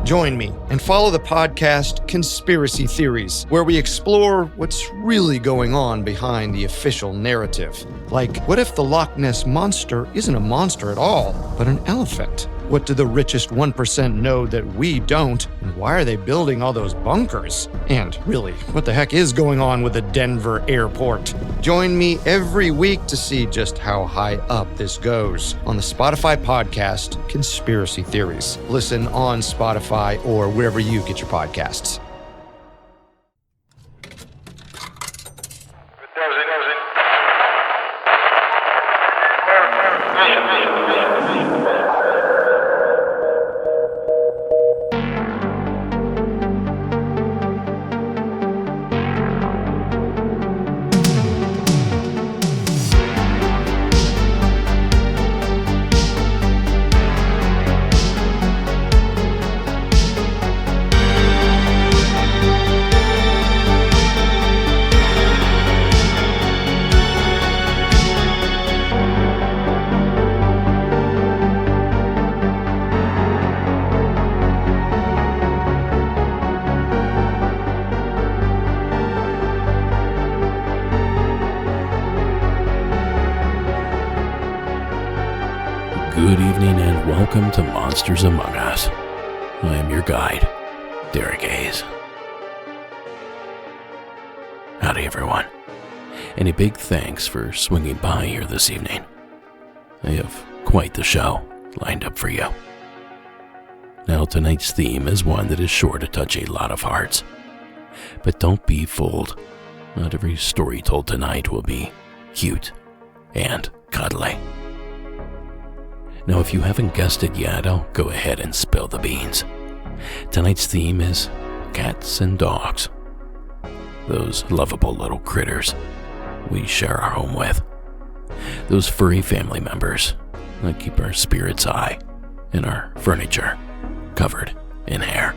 Join me and follow the podcast Conspiracy Theories, where we explore what's really going on behind the official narrative. Like, what if the Loch Ness Monster isn't a monster at all, but an elephant? What do the richest 1% know that we don't? And why are they building all those bunkers? And really, what the heck is going on with the Denver airport? Join me every week to see just how high up this goes on the Spotify podcast Conspiracy Theories. Listen on Spotify or wherever you get your podcasts. Good evening and welcome to Monsters Among Us. I am your guide, Derek Hayes. Howdy everyone, and a big thanks for swinging by here this evening. I have quite the show lined up for you. Now tonight's theme is one that is sure to touch a lot of hearts. But don't be fooled, not every story told tonight will be cute and cuddly. Now, if you haven't guessed it yet, I'll go ahead and spill the beans. Tonight's theme is cats and dogs. Those lovable little critters we share our home with. Those furry family members that keep our spirits high and our furniture covered in hair.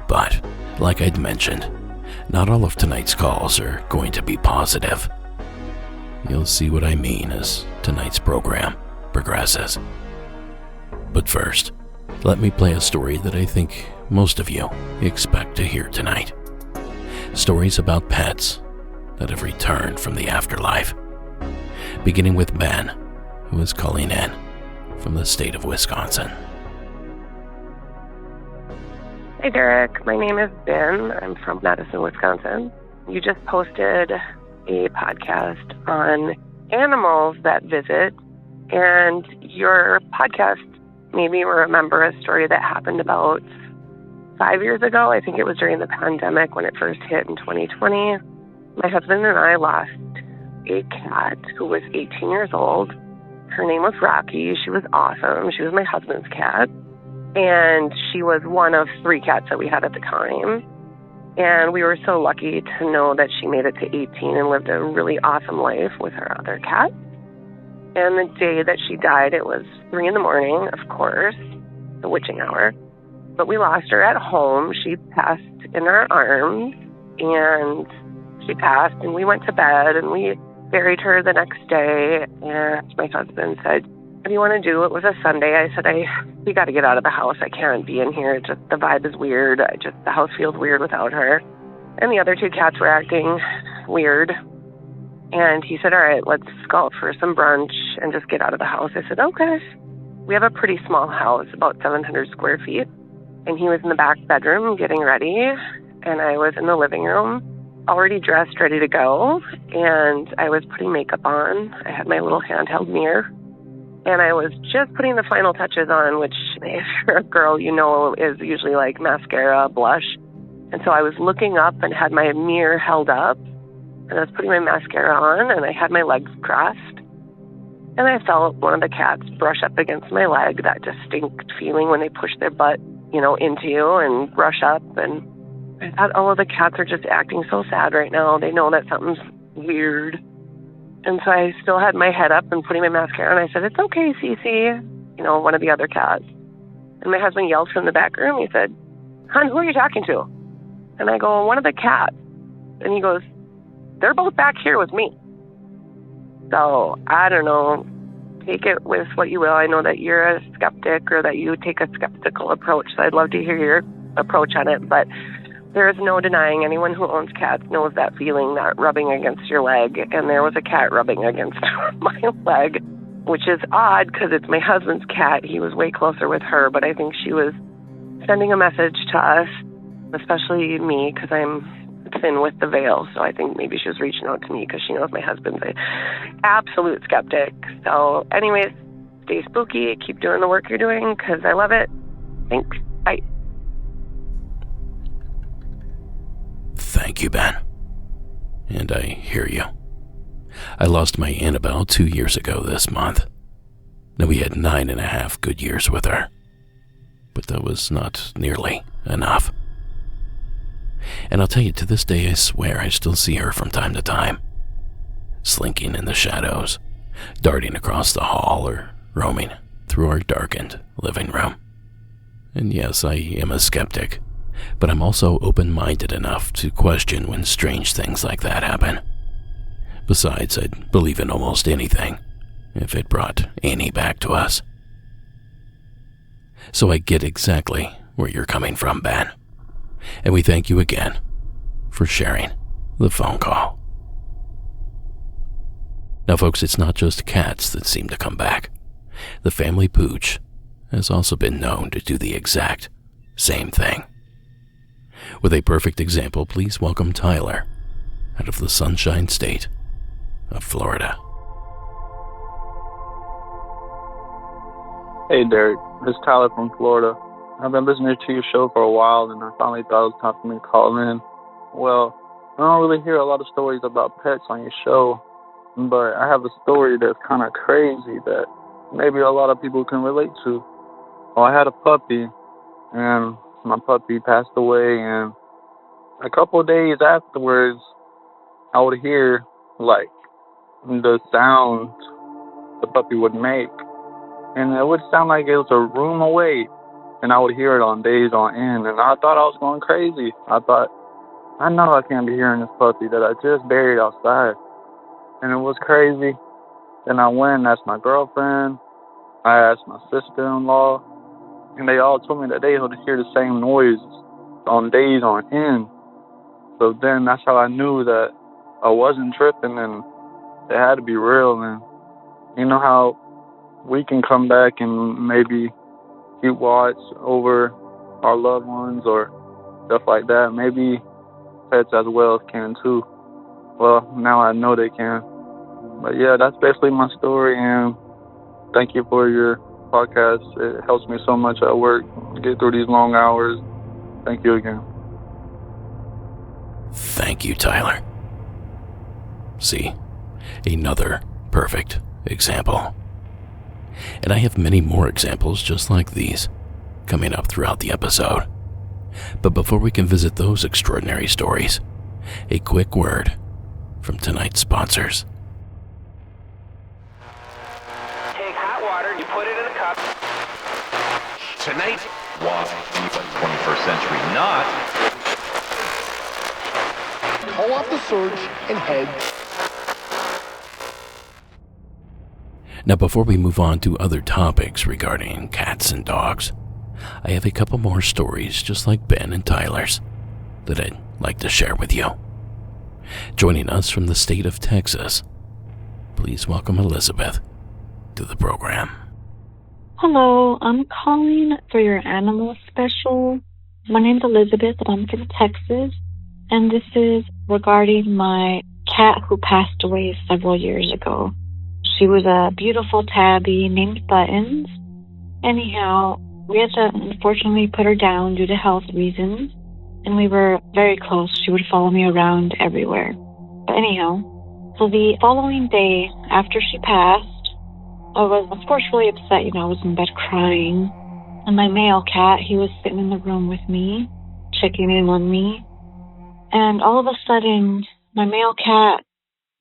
But, like I'd mentioned, not all of tonight's calls are going to be positive. You'll see what I mean as tonight's program progresses. But first, let me play a story that I think most of you expect to hear tonight. Stories about pets that have returned from the afterlife. Beginning with Ben, who is calling in from the state of Wisconsin. Hey Derek, my name is Ben. I'm from Madison, Wisconsin. You just posted a podcast on animals that visit, and your podcast made me remember a story that happened about 5 years ago. I think it was during the pandemic when it first hit in 2020. My husband and I lost a cat who was 18 years old. Her name was Rocky. She was awesome. She was my husband's cat. And she was one of 3 cats that we had at the time. And we were so lucky to know that she made it to 18 and lived a really awesome life with her other cat. And the day that she died, it was 3 a.m, of course, the witching hour. But we lost her at home. She passed in our arms, and she passed, and we went to bed, and we buried her the next day. And my husband said, "What do you want to do?" It was a Sunday. I said, we got to get out of the house. I can't be in here. Just the vibe is weird. The house feels weird without her. And the other 2 cats were acting weird. And he said, all right, let's go out for some brunch and just get out of the house. I said, okay. We have a pretty small house, about 700 square feet. And he was in the back bedroom getting ready. And I was in the living room, already dressed, ready to go. And I was putting makeup on. I had my little handheld mirror. And I was just putting the final touches on, which if you're a girl, you know is usually like mascara, blush. And so I was looking up and had my mirror held up. And I was putting my mascara on, and I had my legs crossed. And I felt one of the cats brush up against my leg, that distinct feeling when they push their butt, into you and brush up. And I thought, oh, the cats are just acting so sad right now. They know that something's weird. And so I still had my head up and putting my mascara on. I said, it's okay, Cece, one of the other cats. And my husband yelled from the back room. He said, hon, who are you talking to? And I go, one of the cats. And he goes, they're both back here with me. So I don't know. take it with what you will. I know that you're a skeptic or that you take a skeptical approach, so I'd love to hear your approach on it. But there is no denying, anyone who owns cats knows that feeling, that rubbing against your leg. And there was a cat rubbing against my leg, which is odd because it's my husband's cat. He was way closer with her, but I think she was sending a message to us, especially me, because I'm thin with the veil. So I think maybe she was reaching out to me because she knows my husband's an absolute skeptic. So anyways, stay spooky. Keep doing the work you're doing because I love it. Thanks. Bye. Thank you, Ben. And I hear you. I lost my Annabelle 2 years ago this month. Now, we had 9.5 good years with her, but that was not nearly enough. And I'll tell you, to this day, I swear I still see her from time to time, slinking in the shadows, darting across the hall, or roaming through our darkened living room. And yes, I am a skeptic, but I'm also open-minded enough to question when strange things like that happen. Besides, I'd believe in almost anything if it brought Annie back to us. So I get exactly where you're coming from, Ben. And we thank you again for sharing the phone call. Now, folks, it's not just cats that seem to come back. The family pooch has also been known to do the exact same thing. With a perfect example, please welcome Tyler out of the Sunshine State of Florida. Hey Derek, this is Tyler from Florida. I've been listening to your show for a while and I finally thought it was time for me to call in. Well, I don't really hear a lot of stories about pets on your show, but I have a story that's kind of crazy that maybe a lot of people can relate to. Well, I had a puppy and my puppy passed away, and a couple of days afterwards I would hear like the sound the puppy would make, and it would sound like it was a room away, and I would hear it on days on end, and I thought I was going crazy. I thought, I know I can't be hearing this puppy that I just buried outside, and it was crazy. Then I went and asked my girlfriend, I asked my sister-in-law, and they all told me that they would hear the same noise on days on end. So then that's how I knew that I wasn't tripping and it had to be real. And you know how we can come back and maybe keep watch over our loved ones or stuff like that. Maybe pets as well can too. Well, now I know they can. But yeah, that's basically my story, and thank you for your podcast. It helps me so much at work, get through these long hours. Thank you again. Thank you, Tyler. See, another perfect example. And I have many more examples just like these coming up throughout the episode. But before we can visit those extraordinary stories, a quick word from tonight's sponsors. Take hot water, you put it in a cup. Tonight, why but 21st century not? Call off the surge and head. Now, before we move on to other topics regarding cats and dogs, I have a couple more stories just like Ben and Tyler's that I'd like to share with you. Joining us from the state of Texas, please welcome Elizabeth to the program. Hello, I'm calling for your animal special. My name's Elizabeth and I'm from Texas, and this is regarding my cat who passed away several years ago. She was a beautiful tabby named Buttons. Anyhow, we had to unfortunately put her down due to health reasons, and we were very close. She would follow me around everywhere. But anyhow, so the following day after she passed, I was, of course, really upset. I was in bed crying. And my male cat, he was sitting in the room with me, checking in on me. And all of a sudden, my male cat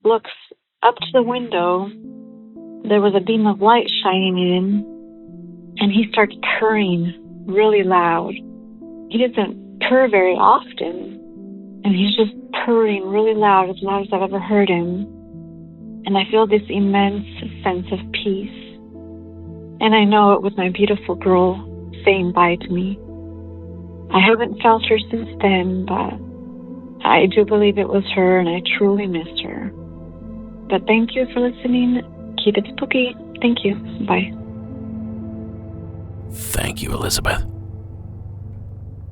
looks up to the window. There was a beam of light shining in, and he starts purring really loud. He doesn't purr very often, and he's just purring really loud as I've ever heard him. And I feel this immense sense of peace. And I know it was my beautiful girl saying bye to me. I haven't felt her since then, but I do believe it was her, and I truly missed her. But thank you for listening. Keep it spooky. Thank you. Bye. Thank you, Elizabeth.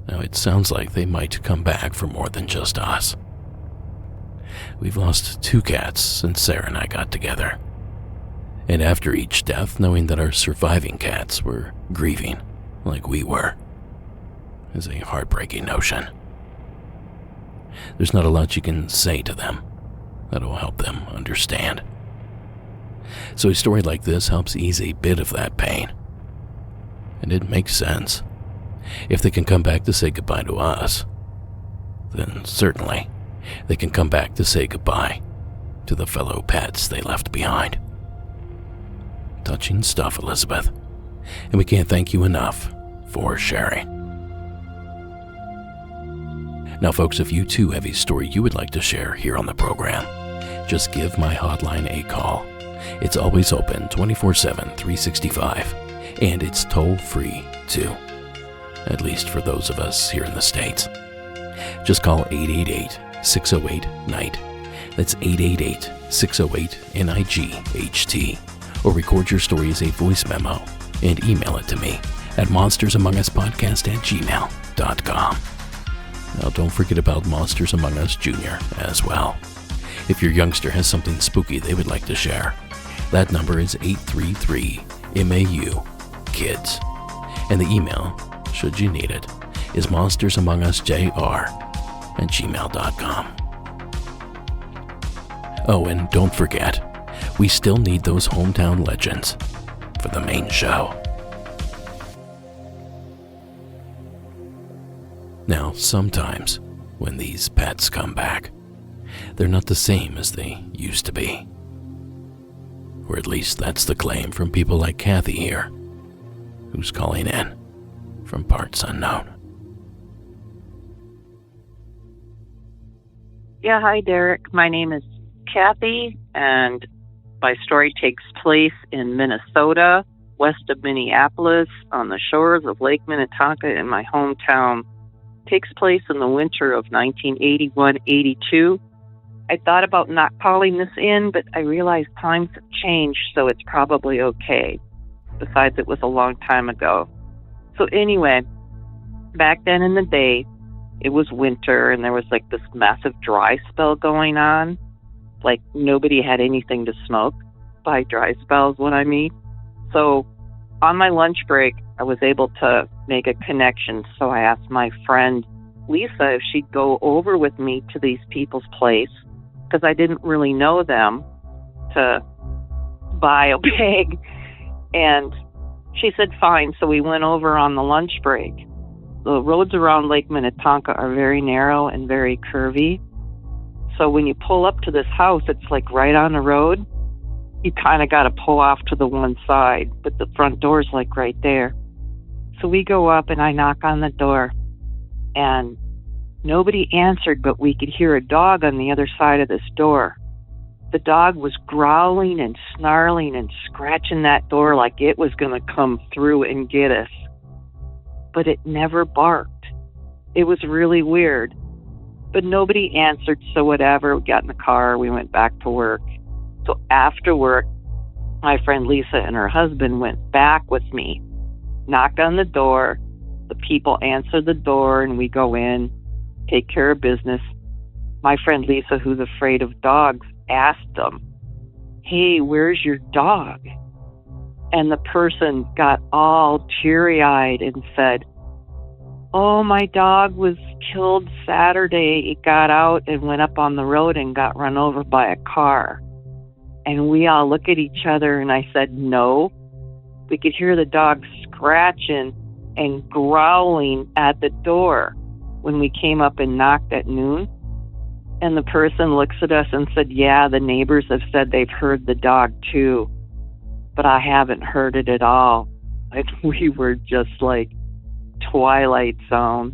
Now, it sounds like they might come back for more than just us. We've lost 2 cats since Sarah and I got together. And after each death, knowing that our surviving cats were grieving like we were is a heartbreaking notion. There's not a lot you can say to them that will help them understand. So a story like this helps ease a bit of that pain. And it makes sense. If they can come back to say goodbye to us, then certainly they can come back to say goodbye to the fellow pets they left behind. Touching stuff, Elizabeth. And we can't thank you enough for sharing. Now, folks, if you too have a story you would like to share here on the program, just give my hotline a call. It's always open 24/7, 365, and it's toll-free too, at least for those of us here in the States. Just call 888-608-NIGHT. That's 888-608-NIGHT. Or record your story as a voice memo and email it to me at monstersamonguspodcast@gmail.com. Now, don't forget about Monsters Among Us Jr. as well. If your youngster has something spooky they would like to share, that number is 833-MAU-KIDS. And the email, should you need it, is monstersamongus.jr@gmail.com. Oh, and don't forget, we still need those hometown legends for the main show. Now, sometimes when these pets come back, they're not the same as they used to be. Or at least that's the claim from people like Kathy here, who's calling in from parts unknown. Yeah, hi, Derek. My name is Kathy, and my story takes place in Minnesota, west of Minneapolis, on the shores of Lake Minnetonka in my hometown. Takes place in the winter of 1981-82. I thought about not calling this in, but I realized times have changed, so it's probably okay. Besides, it was a long time ago. So anyway, back then in the day, it was winter, and there was like this massive dry spell going on. Like nobody had anything to smoke. By dry spells, what I mean. So on my lunch break, I was able to make a connection. So I asked my friend Lisa if she'd go over with me to these people's place, because I didn't really know them, to buy a pig. And she said fine. So we went over on the lunch break. The roads around Lake Minnetonka are very narrow and very curvy. So when you pull up to this house, it's like right on the road. You kind of got to pull off to the one side, but the front door's like right there. So we go up and I knock on the door, and nobody answered, but we could hear a dog on the other side of this door. The dog was growling and snarling and scratching that door like it was going to come through and get us. But it never barked. It was really weird. But nobody answered, so whatever. We got in the car, we went back to work. So after work, my friend Lisa and her husband went back with me, knocked on the door. The people answer the door, and we go in, take care of business. My friend Lisa, who's afraid of dogs, asked them, "Hey, where's your dog?" And the person got all teary-eyed and said, "Oh, my dog was killed Saturday. It got out and went up on the road and got run over by a car." And we all look at each other, and I said, "No." We could hear the dog scratching and growling at the door when we came up and knocked at noon. And the person looks at us and said, "Yeah, the neighbors have said they've heard the dog too, but I haven't heard it at all." And we were just like Twilight Zone.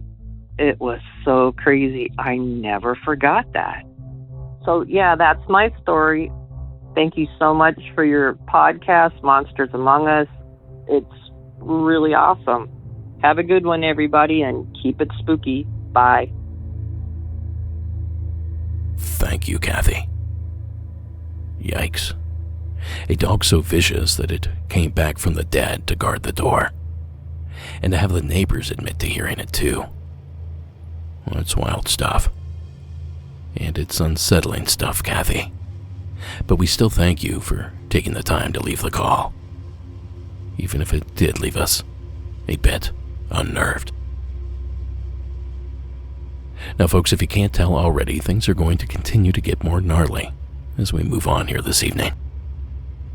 It was so crazy. I never forgot that. So yeah, that's my story. Thank you so much for your podcast, Monsters Among Us. It's really awesome. Have a good one, everybody, and keep it spooky. Bye. Thank you, Kathy. Yikes. A dog so vicious that it came back from the dead to guard the door. And to have the neighbors admit to hearing it too. Well, it's wild stuff. And it's unsettling stuff, Kathy. But we still thank you for taking the time to leave the call. Even if it did leave us a bit unnerved. Now, folks, if you can't tell already, things are going to continue to get more gnarly as we move on here this evening.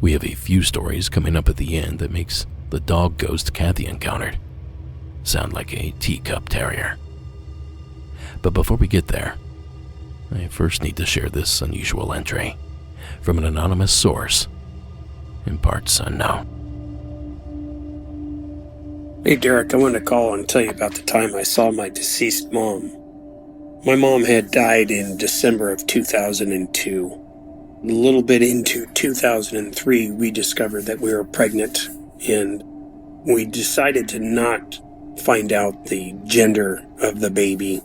We have a few stories coming up at the end that makes the dog ghost Kathy encountered sound like a teacup terrier. But before we get there, I first need to share this unusual entry from an anonymous source in parts unknown. Hey Derek, I wanted to call and tell you about the time I saw my deceased mom. My mom had died in December of 2002. A little bit into 2003, we discovered that we were pregnant, and we decided to not find out the gender of the baby.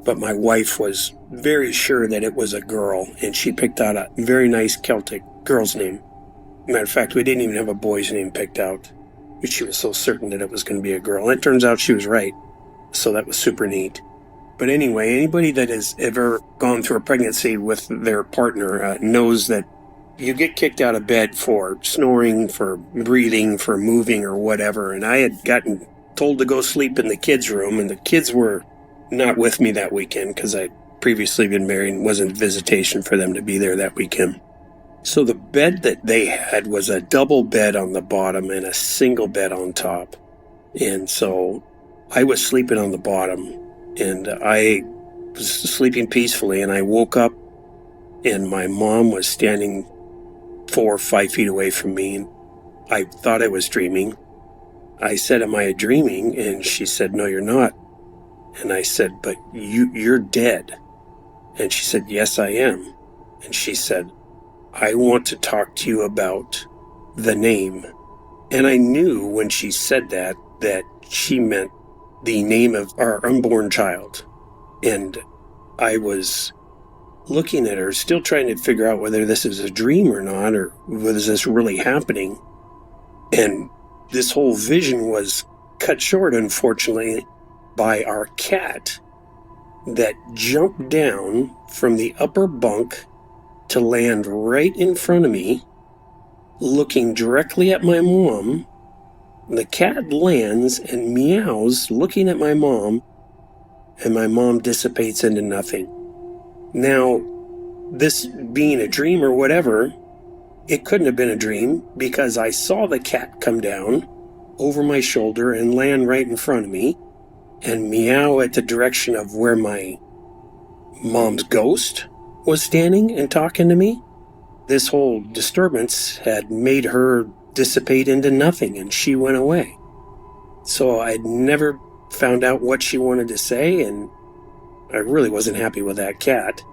But my wife was very sure that it was a girl, and she picked out a very nice Celtic girl's name. Matter of fact, we didn't even have a boy's name picked out, but she was so certain that it was going to be a girl. And it turns out she was right, so that was super neat. But anyway, anybody that has ever gone through a pregnancy with their partner knows that you get kicked out of bed for snoring, for breathing, for moving, or whatever. And I had gotten told to go sleep in the kids' room, and the kids were not with me that weekend because I'd previously been married and wasn't visitation for them to be there that weekend. So the bed that they had was a double bed on the bottom and a single bed on top. And so I was sleeping on the bottom, and I was sleeping peacefully, and I woke up, and my mom was standing 4 or 5 feet away from me, and I thought I was dreaming. I said, "Am I dreaming?" And she said, "No, you're not." And I said, "But you're dead." And she said, "Yes, I am." And she said, "I want to talk to you about the name." And I knew when she said that she meant the name of our unborn child. And I was looking at her, still trying to figure out whether this is a dream or not, or was this really happening. And this whole vision was cut short, unfortunately, by our cat that jumped down from the upper bunk to land right in front of me, looking directly at my mom. The cat lands and meows, looking at my mom, and my mom dissipates into nothing. Now, this being a dream or whatever, it couldn't have been a dream because I saw the cat come down over my shoulder and land right in front of me and meow at the direction of where my mom's ghost was standing and talking to me. This whole disturbance had made her dissipate into nothing, and she went away. So I'd never found out what she wanted to say, and I really wasn't happy with that cat,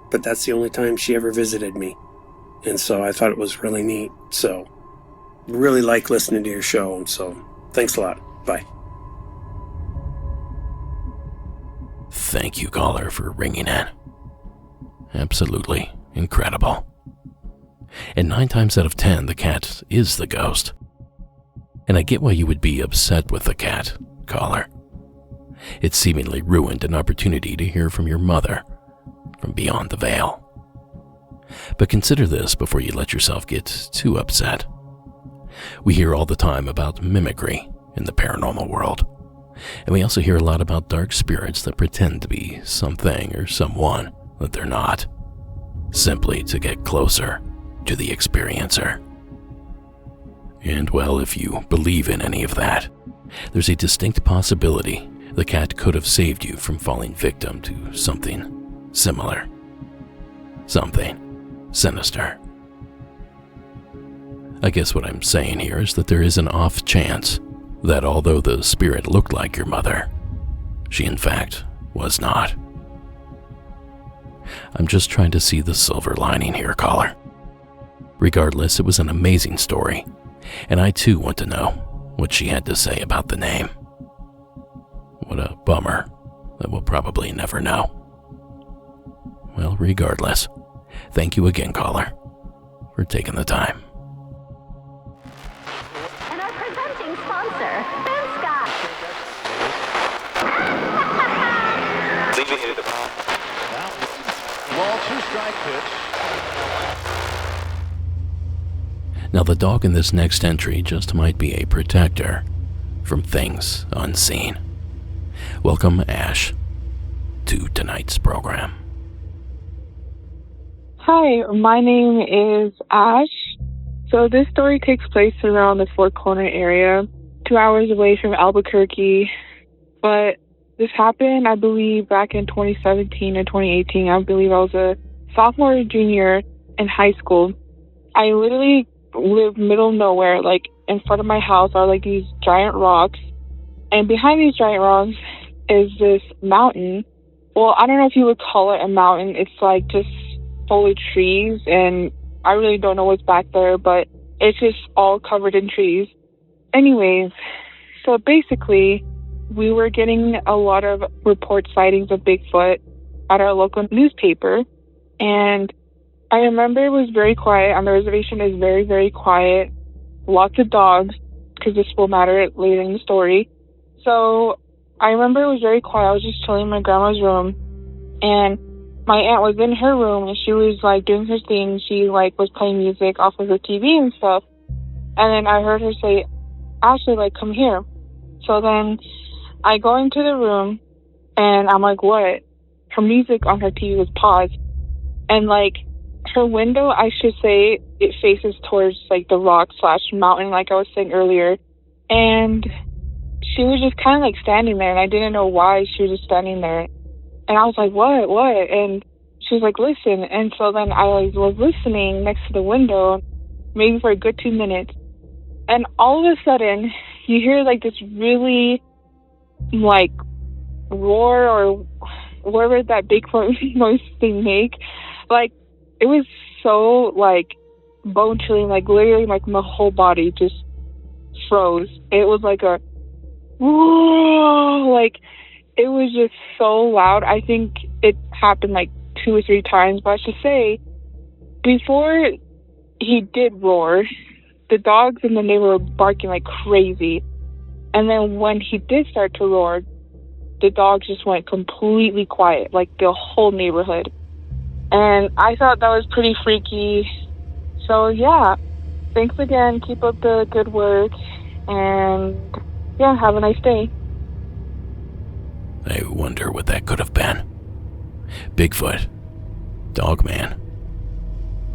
but that's the only time she ever visited me. And so I thought it was really neat. So really like listening to your show, and so thanks a lot. Bye. Thank you, caller, for ringing in. Absolutely incredible. And 9 times out of 10, the cat is the ghost. And I get why you would be upset with the cat, caller. It seemingly ruined an opportunity to hear from your mother from beyond the veil. But consider this before you let yourself get too upset. We hear all the time about mimicry in the paranormal world. And we also hear a lot about dark spirits that pretend to be something or someone that they're not, simply to get closer to the experiencer. And well, if you believe in any of that, there's a distinct possibility the cat could have saved you from falling victim to something similar. Something sinister. I guess what I'm saying here is that there is an off chance that although the spirit looked like your mother, she in fact was not. I'm just trying to see the silver lining here, caller. Regardless, it was an amazing story, and I too want to know what she had to say about the name. What a bummer that we'll probably never know. Well, regardless, thank you again, caller, for taking the time. And our presenting sponsor, Scott. Ball 2-strike pitch. Now, the dog in this next entry just might be a protector from things unseen. Welcome, Ash, to tonight's program. Hi, my name is Ash. So this story takes place around the Four Corner area, 2 hours away from Albuquerque. But this happened, I believe, back in 2017 or 2018. I believe I was a sophomore or junior in high school. I literally lived middle of nowhere. Like, in front of my house are like these giant rocks. And behind these giant rocks is this mountain. Well, I don't know if you would call it a mountain. It's like just full of trees, and I really don't know what's back there, but it's just all covered in trees. Anyways, so basically, we were getting a lot of report sightings of Bigfoot at our local newspaper, and I remember it was very quiet. On the reservation, is very, very quiet. Lots of dogs, because this will matter later in the story. So I remember it was very quiet. I was just chilling in my grandma's room, and my aunt was in her room, and she was, like, doing her thing. She, like, was playing music off of her TV and stuff. And then I heard her say, Ashley, like, come here. So then I go into the room, and I'm like, what? Her music on her TV was paused. And, like, her window, I should say, it faces towards, like, the rock/mountain, like I was saying earlier. And she was just kind of, like, standing there, and I didn't know why she was just standing there. And I was like, what? And she was like, listen. And so then I was listening next to the window, maybe for a good 2 minutes. And all of a sudden, you hear, like, this really, like, roar or whatever that Bigfoot noise they make. Like, it was so, like, bone-chilling. Like, literally, like, my whole body just froze. It was like a, whoa, like, it was just so loud. I think it happened like 2 or 3 times. But I should say, before he did roar, the dogs in the neighborhood were barking like crazy. And then when he did start to roar, the dogs just went completely quiet, like the whole neighborhood. And I thought that was pretty freaky. So yeah, thanks again. Keep up the good work. And yeah, have a nice day. I wonder what that could have been. Bigfoot, Dogman,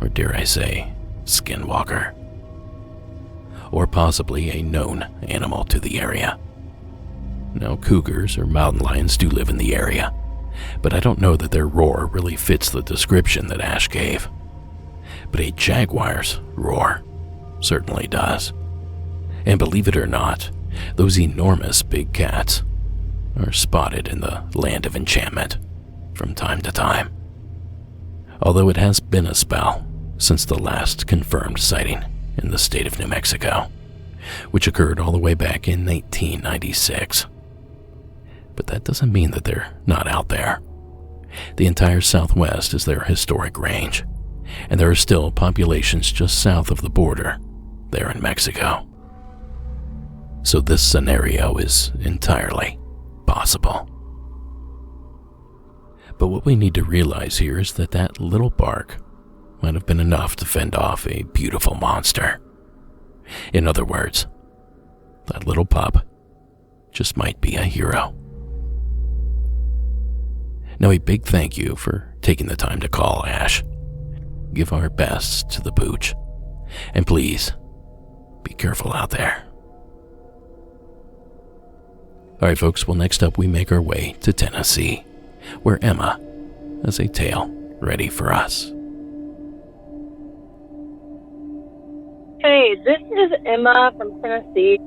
or dare I say, Skinwalker. Or possibly a known animal to the area. Now, cougars or mountain lions do live in the area, but I don't know that their roar really fits the description that Ash gave. But a jaguar's roar certainly does. And believe it or not, those enormous big cats are spotted in the land of enchantment from time to time. Although it has been a spell since the last confirmed sighting in the state of New Mexico, which occurred all the way back in 1996. But that doesn't mean that they're not out there. The entire Southwest is their historic range, and there are still populations just south of the border there in Mexico. So this scenario is entirely possible. But what we need to realize here is that that little bark might have been enough to fend off a beautiful monster. In other words, that little pup just might be a hero. Now, a big thank you for taking the time to call, Ash. Give our best to the pooch. And please, be careful out there. All right, folks, well, next up we make our way to Tennessee, where Emma has a tale ready for us. Hey, this is Emma from Tennessee.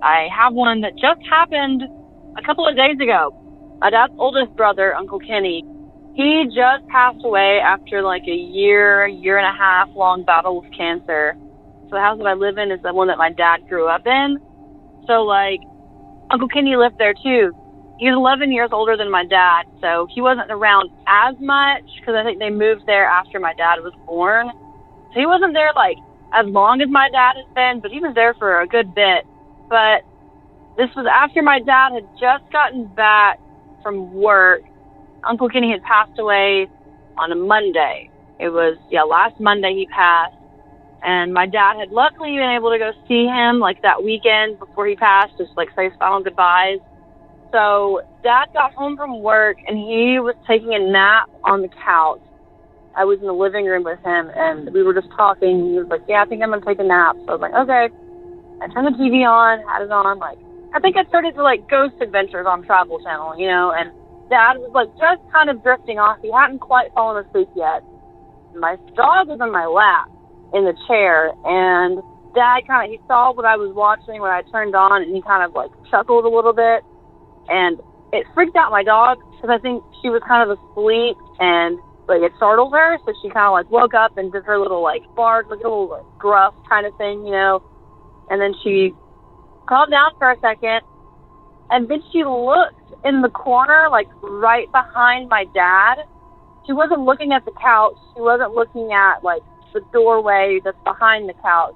I have one that just happened a couple of days ago. My dad's oldest brother, Uncle Kenny, he just passed away after like a year and a half long battle with cancer. So the house that I live in is the one that my dad grew up in. So, like, Uncle Kenny lived there, too. He was 11 years older than my dad, so he wasn't around as much, because I think they moved there after my dad was born. So he wasn't there, like, as long as my dad has been, but he was there for a good bit. But this was after my dad had just gotten back from work. Uncle Kenny had passed away on a Monday. It was, last Monday he passed. And my dad had luckily been able to go see him, like, that weekend before he passed, just, like, say his final goodbyes. So Dad got home from work, and he was taking a nap on the couch. I was in the living room with him, and we were just talking. He was like, I think I'm going to take a nap. So I was like, okay. I turned the TV on, had it on. Like, I think I started to, like, Ghost Adventures on Travel Channel, and Dad was, like, just kind of drifting off. He hadn't quite fallen asleep yet. My dog was in my lap in the chair, and Dad he saw what I was watching, what I turned on, and he kind of, like, chuckled a little bit. And it freaked out my dog, because I think she was kind of asleep, and, like, it startled her, so she kind of, like, woke up and did her little, like, bark, like, a little, like, gruff kind of thing, and then she calmed down for a second, and then she looked in the corner, like, right behind my dad. She wasn't looking at the couch. She wasn't looking at, like, the doorway that's behind the couch.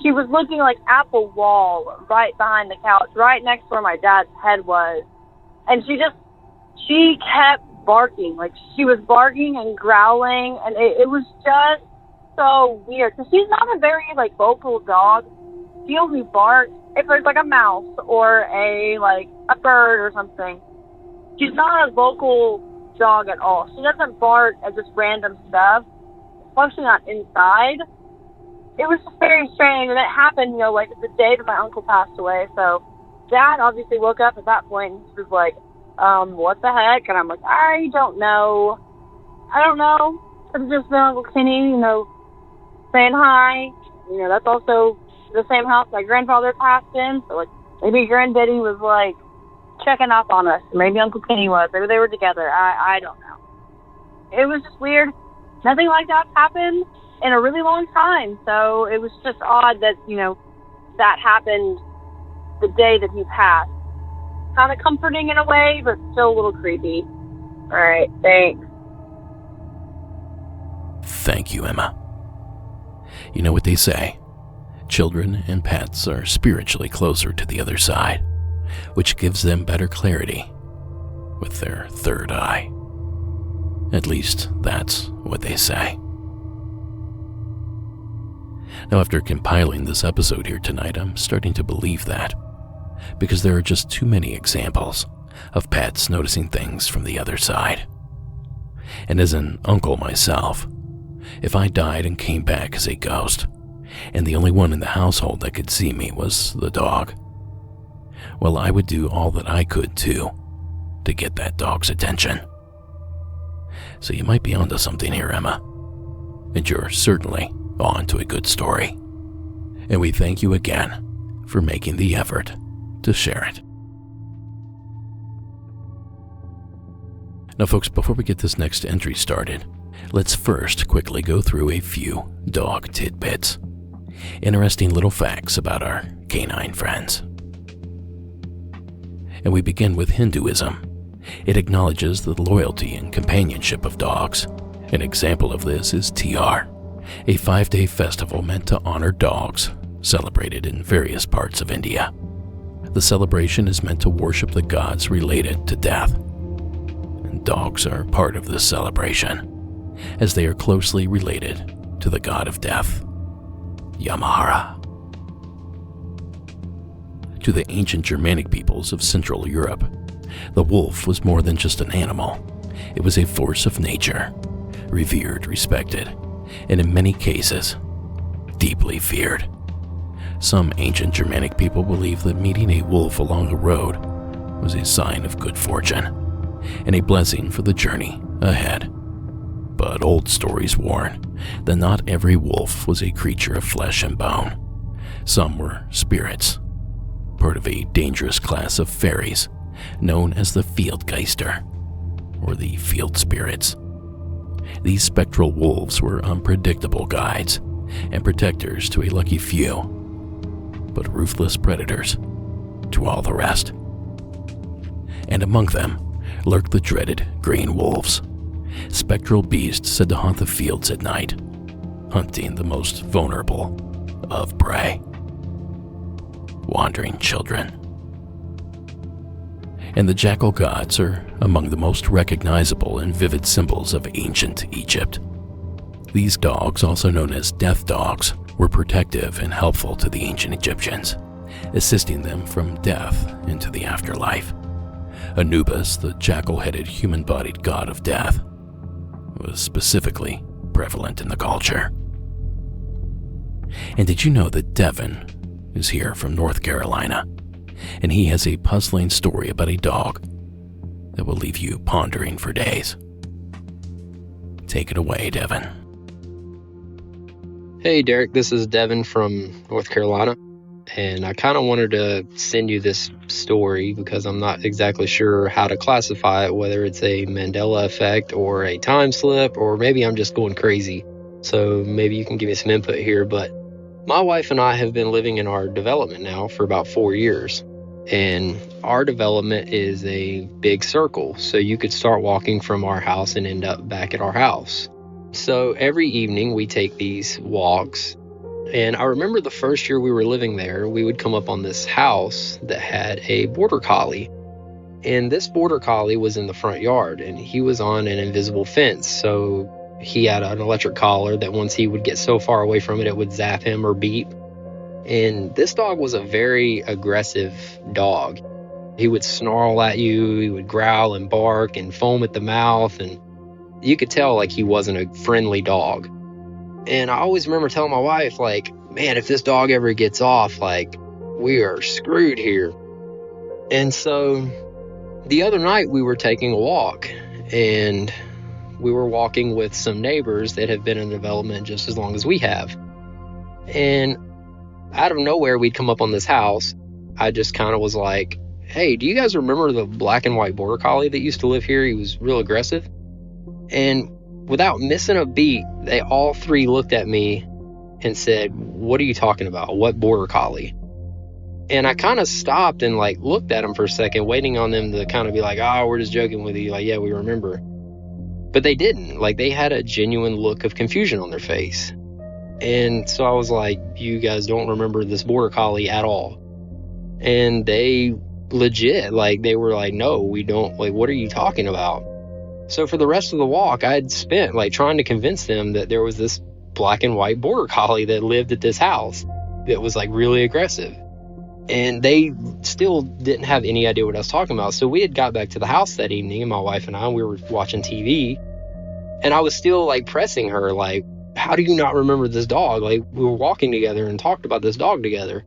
She was looking, like, at the wall right behind the couch, right next to where my dad's head was. And she kept barking. Like, she was barking and growling, and it was just so weird. Because she's not a very, like, vocal dog. She only barks if there's, like, a mouse or a bird or something. She's not a vocal dog at all. She doesn't bark at just random stuff, especially not inside. It was just very strange, and it happened, like, the day that my uncle passed away. So Dad obviously woke up at that point, and he was like, what the heck? And I'm like, I don't know. Could have just been Uncle Kenny, saying hi. That's also the same house my grandfather passed in. So, like, maybe Granddaddy was, like, checking up on us. Maybe Uncle Kenny was. Maybe they were together. I don't know. It was just weird. Nothing like that happened in a really long time. So it was just odd that, that happened the day that he passed. Kind of comforting in a way, but still a little creepy. All right, thanks. Thank you, Emma. You know what they say? Children and pets are spiritually closer to the other side, which gives them better clarity with their third eye. At least that's what they say. Now, after compiling this episode here tonight, I'm starting to believe that, because there are just too many examples of pets noticing things from the other side. And as an uncle myself, if I died and came back as a ghost, and the only one in the household that could see me was the dog, well, I would do all that I could too to get that dog's attention. So you might be onto something here, Emma, and you're certainly on to a good story. And we thank you again for making the effort to share it. Now, folks, before we get this next entry started, let's first quickly go through a few dog tidbits. Interesting little facts about our canine friends. And we begin with Hinduism. It acknowledges the loyalty and companionship of dogs. An example of this is Tiyar, a 5-day festival meant to honor dogs, celebrated in various parts of India. The celebration is meant to worship the gods related to death. And dogs are part of this celebration, as they are closely related to the god of death, Yamahara. To the ancient Germanic peoples of Central Europe, the wolf was more than just an animal. It was a force of nature, revered, respected, and in many cases, deeply feared. Some ancient Germanic people believed that meeting a wolf along the road was a sign of good fortune and a blessing for the journey ahead. But old stories warn that not every wolf was a creature of flesh and bone. Some were spirits, part of a dangerous class of fairies known as the Fieldgeister, or the field spirits. These spectral wolves were unpredictable guides and protectors to a lucky few, but ruthless predators to all the rest. And among them lurked the dreaded green wolves, spectral beasts said to haunt the fields at night, hunting the most vulnerable of prey, wandering children. And the jackal gods are among the most recognizable and vivid symbols of ancient Egypt. These dogs, also known as death dogs, were protective and helpful to the ancient Egyptians, assisting them from death into the afterlife. Anubis, the jackal-headed human-bodied god of death, was specifically prevalent in the culture. And did you know that Devin is here from North Carolina, and he has a puzzling story about a dog that will leave you pondering for days? Take it away, Devin. Hey, Derek, this is Devin from North Carolina, and I kind of wanted to send you this story because I'm not exactly sure how to classify it, whether it's a Mandela effect or a time slip, or maybe I'm just going crazy. So maybe you can give me some input here, but my wife and I have been living in our development now for about 4 years, and our development is a big circle, so you could start walking from our house and end up back at our house. So every evening we take these walks, and I remember the first year we were living there, we would come up on this house that had a border collie, and this border collie was in the front yard, and he was on an invisible fence, so he had an electric collar that once he would get so far away from it, it would zap him or beep. And this dog was a very aggressive dog. He would snarl at you, he would growl and bark and foam at the mouth, and you could tell like he wasn't a friendly dog. And I always remember telling my wife, like, man, if this dog ever gets off, like, we are screwed here. And so the other night we were taking a walk, and we were walking with some neighbors that have been in development just as long as we have. And out of nowhere, we'd come up on this house. I just kind of was like, hey, do you guys remember the black and white border collie that used to live here? He was real aggressive. And without missing a beat, they all three looked at me and said, what are you talking about? What border collie? And I kind of stopped and like looked at them for a second, waiting on them to kind of be like, oh, we're just joking with you. Like, yeah, we remember. But they didn't. Like, they had a genuine look of confusion on their face. And so I was like, you guys don't remember this border collie at all? And they legit, like, they were like, no, we don't. Like, what are you talking about? So for the rest of the walk, I had spent like trying to convince them that there was this black and white border collie that lived at this house that was like really aggressive. And they still didn't have any idea what I was talking about. So we had got back to the house that evening, and my wife and I, we were watching TV, and I was still like pressing her, like, how do you not remember this dog? Like, we were walking together and talked about this dog together.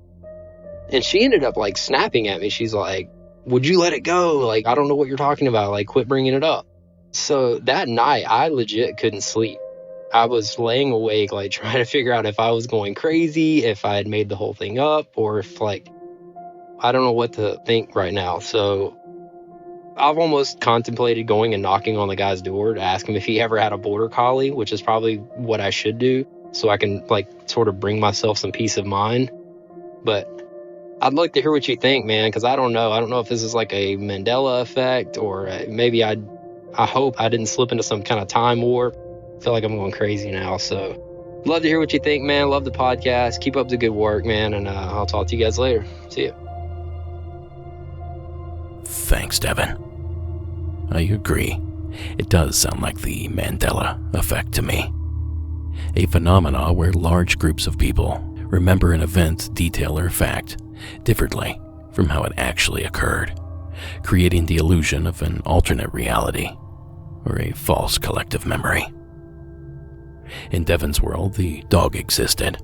And she ended up like snapping at me. She's like, would you let it go? Like, I don't know what you're talking about. Like, quit bringing it up. So that night, I legit couldn't sleep. I was laying awake, like trying to figure out if I was going crazy, if I had made the whole thing up, or if like, I don't know what to think right now. So I've almost contemplated going and knocking on the guy's door to ask him if he ever had a border collie, which is probably what I should do, so I can like sort of bring myself some peace of mind. But I'd like to hear what you think, man, because I don't know. I don't know if this is like a Mandela effect, or maybe I hope I didn't slip into some kind of time warp. I feel like I'm going crazy now. So love to hear what you think, man. Love the podcast. Keep up the good work, man. And I'll talk to you guys later. See ya. Thanks, Devin. I agree. It does sound like the Mandela effect to me. A phenomena where large groups of people remember an event, detail, or fact differently from how it actually occurred, creating the illusion of an alternate reality or a false collective memory. In Devin's world, the dog existed,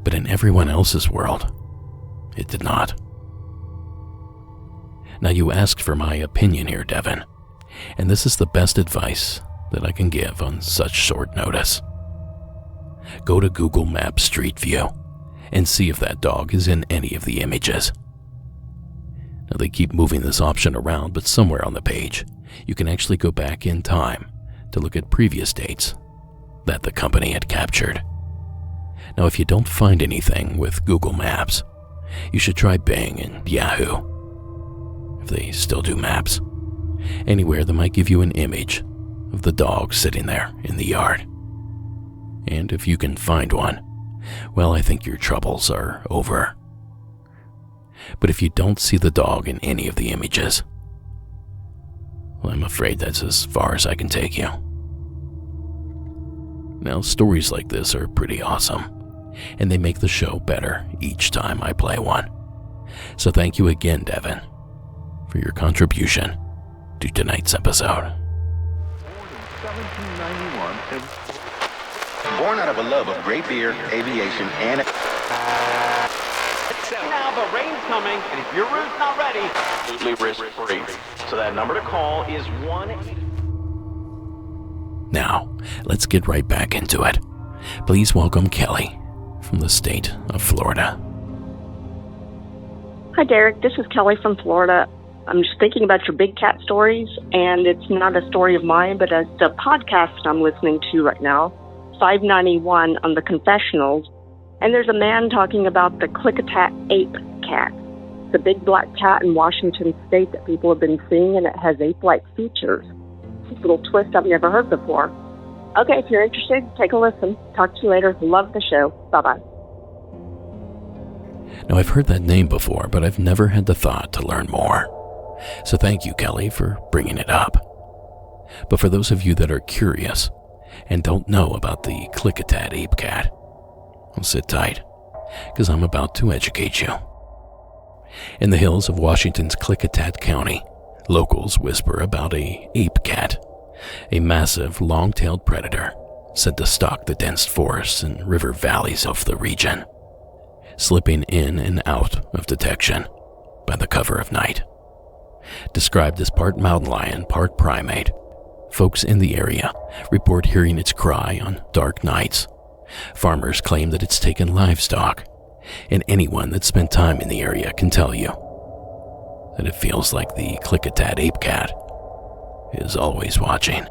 but in everyone else's world, it did not. Now, you asked for my opinion here, Devin, and this is the best advice that I can give on such short notice. Go to Google Maps Street View and see if that dog is in any of the images. Now, they keep moving this option around, but somewhere on the page, you can actually go back in time to look at previous dates that the company had captured. Now, if you don't find anything with Google Maps, you should try Bing and Yahoo, if they still do maps. Anywhere that might give you an image of the dog sitting there in the yard. And if you can find one, well, I think your troubles are over. But if you don't see the dog in any of the images, well, I'm afraid that's as far as I can take you. Now, stories like this are pretty awesome, and they make the show better each time I play one. So thank you again, Devin, for your contribution to tonight's episode. Born out of a love of great beer, aviation, and... Now the rain's coming, and if your route's not ready, absolutely risk-free. So that number to call is 1... Now, let's get right back into it. Please welcome Kelly from the state of Florida. Hi, Derek. This is Kelly from Florida. I'm just thinking about your big cat stories, and it's not a story of mine, but it's a podcast I'm listening to right now, 591 on the Confessionals, and there's a man talking about the Klickitat ape cat, the big black cat in Washington state that people have been seeing, and it has ape-like features. It's a little twist I've never heard before. Okay, if you're interested, take a listen. Talk to you later. Love the show. Bye-bye. Now, I've heard that name before, but I've never had the thought to learn more. So thank you, Kelly, for bringing it up. But for those of you that are curious and don't know about the Klickitat ape cat, well, sit tight, because I'm about to educate you. In the hills of Washington's Klickitat County, locals whisper about a ape cat, a massive, long-tailed predator said to stalk the dense forests and river valleys of the region, slipping in and out of detection by the cover of night. Described as part mountain lion, part primate, folks in the area report hearing its cry on dark nights. Farmers claim that it's taken livestock, and anyone that's spent time in the area can tell you that it feels like the Klickitat ape cat is always watching.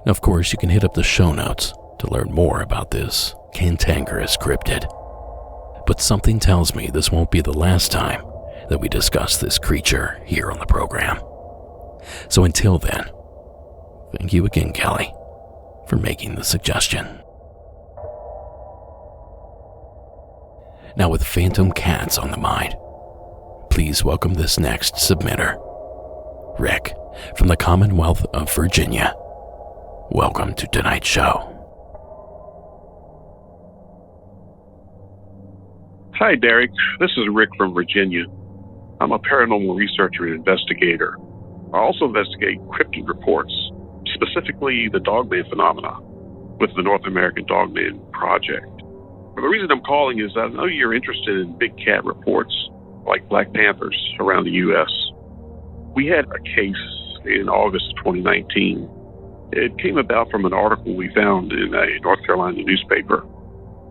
Now, of course, you can hit up the show notes to learn more about this cantankerous cryptid. But something tells me this won't be the last time that we discuss this creature here on the program. So until then, thank you again, Kelly, for making the suggestion. Now, with phantom cats on the mind, please welcome this next submitter, Rick from the Commonwealth of Virginia. Welcome to tonight's show. Hi, Derek. This is Rick from Virginia. I'm a paranormal researcher and investigator. I also investigate cryptid reports, specifically the Dogman phenomena, with the North American Dogman Project. The reason I'm calling is I know you're interested in big cat reports, like black panthers, around the U.S. We had a case in August of 2019. It came about from an article we found in a North Carolina newspaper.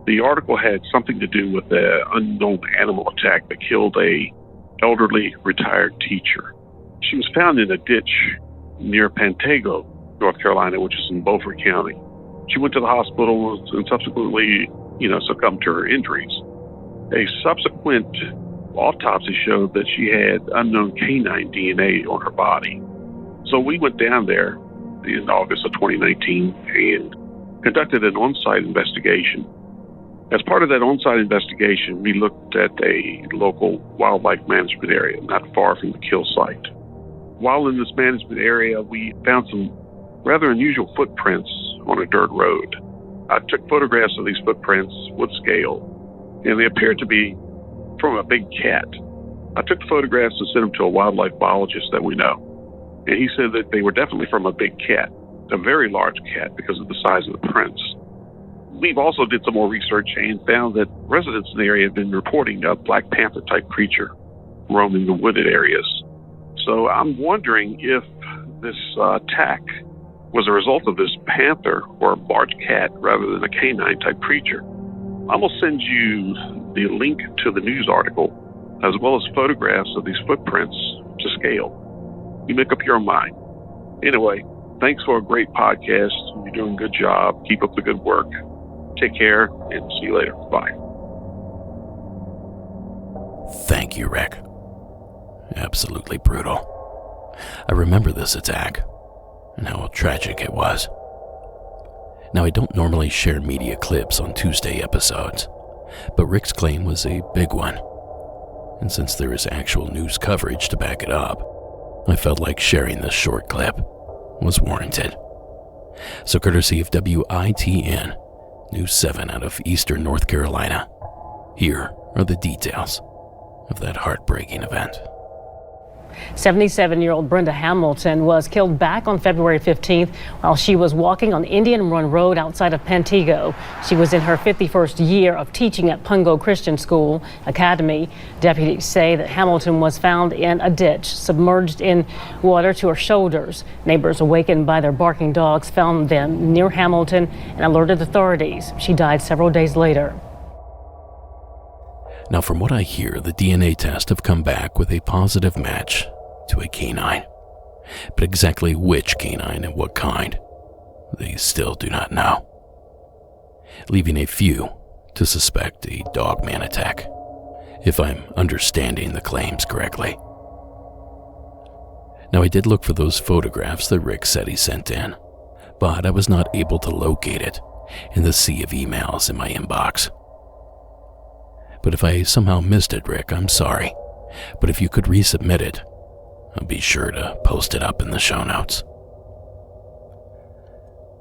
The article had something to do with an unknown animal attack that killed a elderly retired teacher. She was found in a ditch near Pantego, North Carolina, which is in Beaufort County. She went to the hospital and subsequently, succumbed to her injuries. A subsequent autopsy showed that she had unknown canine DNA on her body. So we went down there in August of 2019 and conducted an on-site investigation. As part of that on-site investigation, we looked at a local wildlife management area not far from the kill site. While in this management area, we found some rather unusual footprints on a dirt road. I took photographs of these footprints with scale, and they appeared to be from a big cat. I took the photographs and sent them to a wildlife biologist that we know, and he said that they were definitely from a big cat, a very large cat because of the size of the prints. We've also did some more research and found that residents in the area have been reporting a black panther-type creature roaming the wooded areas. So I'm wondering if this attack was a result of this panther or a large cat rather than a canine-type creature. I'm going to send you the link to the news article as well as photographs of these footprints to scale. You make up your own mind. Anyway, thanks for a great podcast. You're doing a good job. Keep up the good work. Take care and see you later. Bye. Thank you, Rick. Absolutely brutal. I remember this attack and how tragic it was. Now, I don't normally share media clips on Tuesday episodes, but Rick's claim was a big one. And since there is actual news coverage to back it up, I felt like sharing this short clip was warranted. So courtesy of WITN, News 7 out of Eastern North Carolina, here are the details of that heartbreaking event. 77-year-old Brenda Hamilton was killed back on February 15th while she was walking on Indian Run Road outside of Pantego. She was in her 51st year of teaching at Pungo Christian School Academy. Deputies say that Hamilton was found in a ditch, submerged in water to her shoulders. Neighbors awakened by their barking dogs found them near Hamilton and alerted authorities. She died several days later. Now, from what I hear, the DNA tests have come back with a positive match to a canine. But exactly which canine and what kind, they still do not know, leaving a few to suspect a dogman attack, if I'm understanding the claims correctly. Now, I did look for those photographs that Rick said he sent in, but I was not able to locate it in the sea of emails in my inbox. But if I somehow missed it, Rick, I'm sorry. But if you could resubmit it, I'll be sure to post it up in the show notes.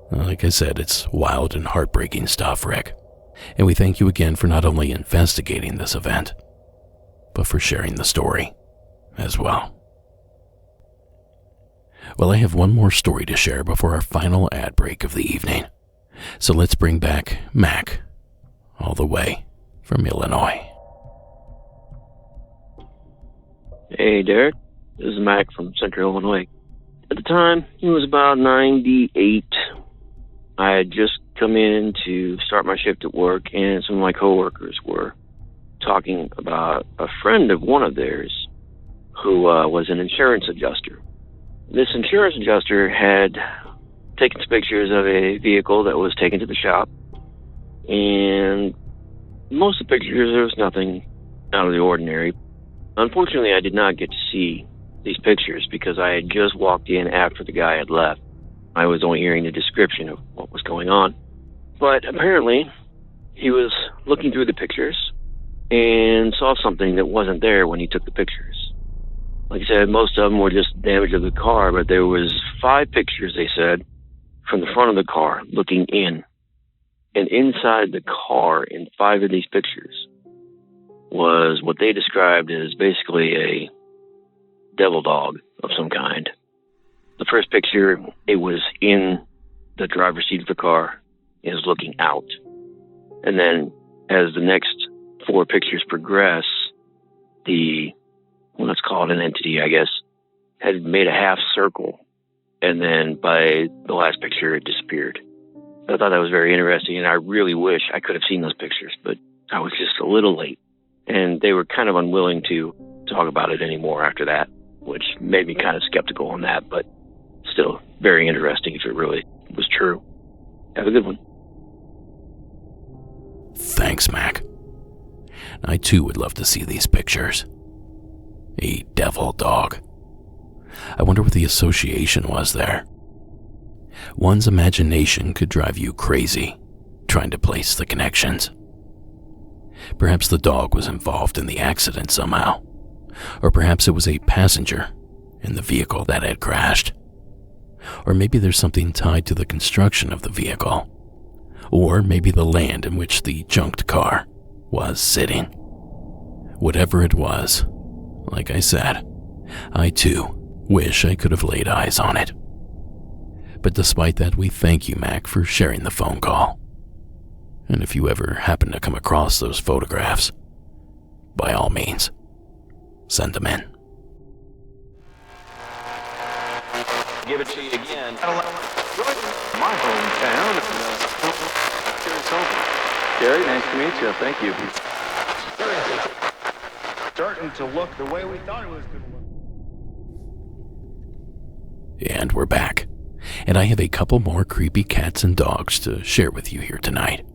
Like I said, it's wild and heartbreaking stuff, Rick. And we thank you again for not only investigating this event, but for sharing the story as well. Well, I have one more story to share before our final ad break of the evening. So let's bring back Mac, all the way from Illinois. Hey, Derek. This is Mac from Central Illinois. At the time, it was about 98. I had just come in to start my shift at work, and some of my coworkers were talking about a friend of one of theirs who was an insurance adjuster. This insurance adjuster had taken some pictures of a vehicle that was taken to the shop, and most of the pictures, there was nothing out of the ordinary. Unfortunately, I did not get to see these pictures because I had just walked in after the guy had left. I was only hearing the description of what was going on. But apparently, he was looking through the pictures and saw something that wasn't there when he took the pictures. Like I said, most of them were just damage of the car, but there was 5 pictures, they said, from the front of the car looking in. And inside the car, in 5 of these pictures, was what they described as basically a devil dog of some kind. The first picture, it was in the driver's seat of the car, is looking out. And then as the next 4 pictures progress, let's call it an entity, I guess, had made a half circle. And then by the last picture, it disappeared. I thought that was very interesting, and I really wish I could have seen those pictures, but I was just a little late. And they were kind of unwilling to talk about it anymore after that, which made me kind of skeptical on that, but still very interesting if it really was true. Have a good one. Thanks, Mac. I too would love to see these pictures. A devil dog. I wonder what the association was there. One's imagination could drive you crazy, trying to place the connections. Perhaps the dog was involved in the accident somehow, or perhaps it was a passenger in the vehicle that had crashed. Or maybe there's something tied to the construction of the vehicle, or maybe the land in which the junked car was sitting. Whatever it was, like I said, I too wish I could have laid eyes on it. But despite that, we thank you, Mac, for sharing the phone call. And if you ever happen to come across those photographs, by all means, send them in. Give it to you again. My hometown. Gary, nice to meet you. Thank you. Starting to look the way we thought it was going to look. And we're back. And I have a couple more creepy cats and dogs to share with you here tonight.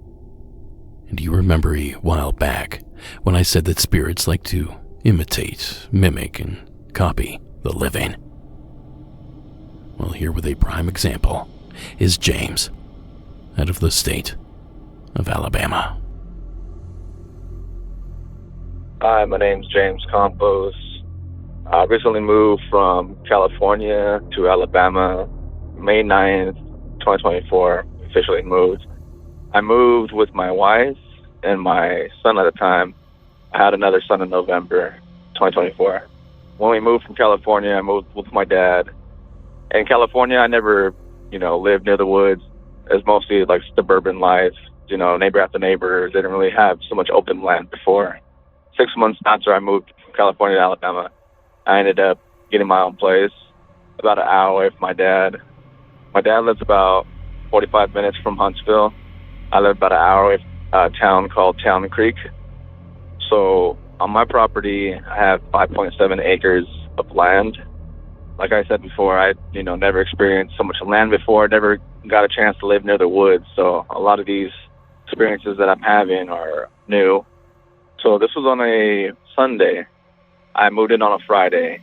Do you remember a while back when I said that spirits like to imitate, mimic, and copy the living? Well, here with a prime example is James, out of the state of Alabama. Hi, my name's James Campos. I recently moved from California to Alabama, May 9th, 2024, officially moved. I moved with my wife and my son at the time. I had another son in November 2024. When we moved from California, I moved with my dad. In California, I never, lived near the woods. It was mostly like suburban life, neighbor after neighbor. They didn't really have so much open land before. 6 months after I moved from California to Alabama, I ended up getting my own place about an hour away from my dad. My dad lives about 45 minutes from Huntsville. I live about an hour away from a town called Town Creek. So on my property, I have 5.7 acres of land. Like I said before, I never experienced so much land before, never got a chance to live near the woods. So a lot of these experiences that I'm having are new. So this was on a Sunday. I moved in on a Friday.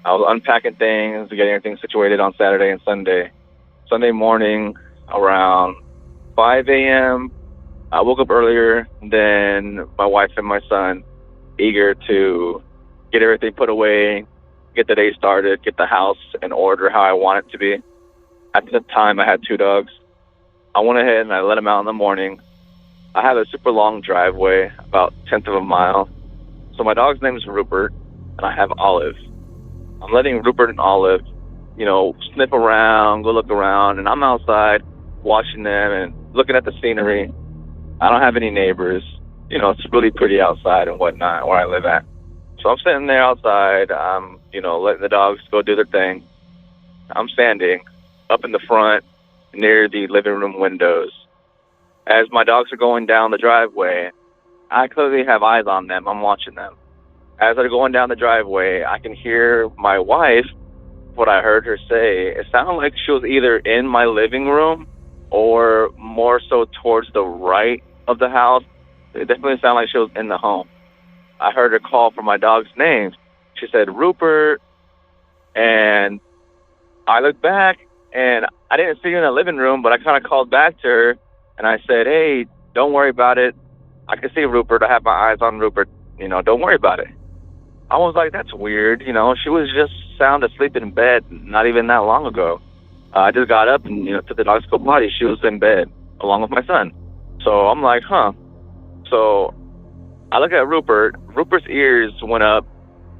I was unpacking things, getting everything situated on Saturday and Sunday. Sunday morning around 5 a.m., I woke up earlier than my wife and my son, eager to get everything put away, get the day started, get the house in order how I want it to be. At the time, I had 2 dogs. I went ahead and I let them out in the morning. I have a super long driveway, about 1/10 of a mile. So my dog's name is Rupert, and I have Olive. I'm letting Rupert and Olive, sniff around, go look around, and I'm outside watching them and looking at the scenery. I don't have any neighbors. It's really pretty outside and whatnot where I live at. So I'm sitting there outside, letting the dogs go do their thing. I'm standing up in the front near the living room windows. As my dogs are going down the driveway, I clearly have eyes on them. I'm watching them. As they're going down the driveway, I can hear my wife, what I heard her say. It sounded like she was either in my living room or more so towards the right of the house. It definitely sounded like she was in the home. I heard her call for my dog's name. She said, Rupert. And I looked back, and I didn't see her in the living room, but I kind of called back to her, and I said, hey, don't worry about it. I can see Rupert. I have my eyes on Rupert. Don't worry about it. I was like, that's weird. She was just sound asleep in bed not even that long ago. I just got up and, took the dog to go potty. She was in bed along with my son. So I'm like, huh. So I look at Rupert. Rupert's ears went up.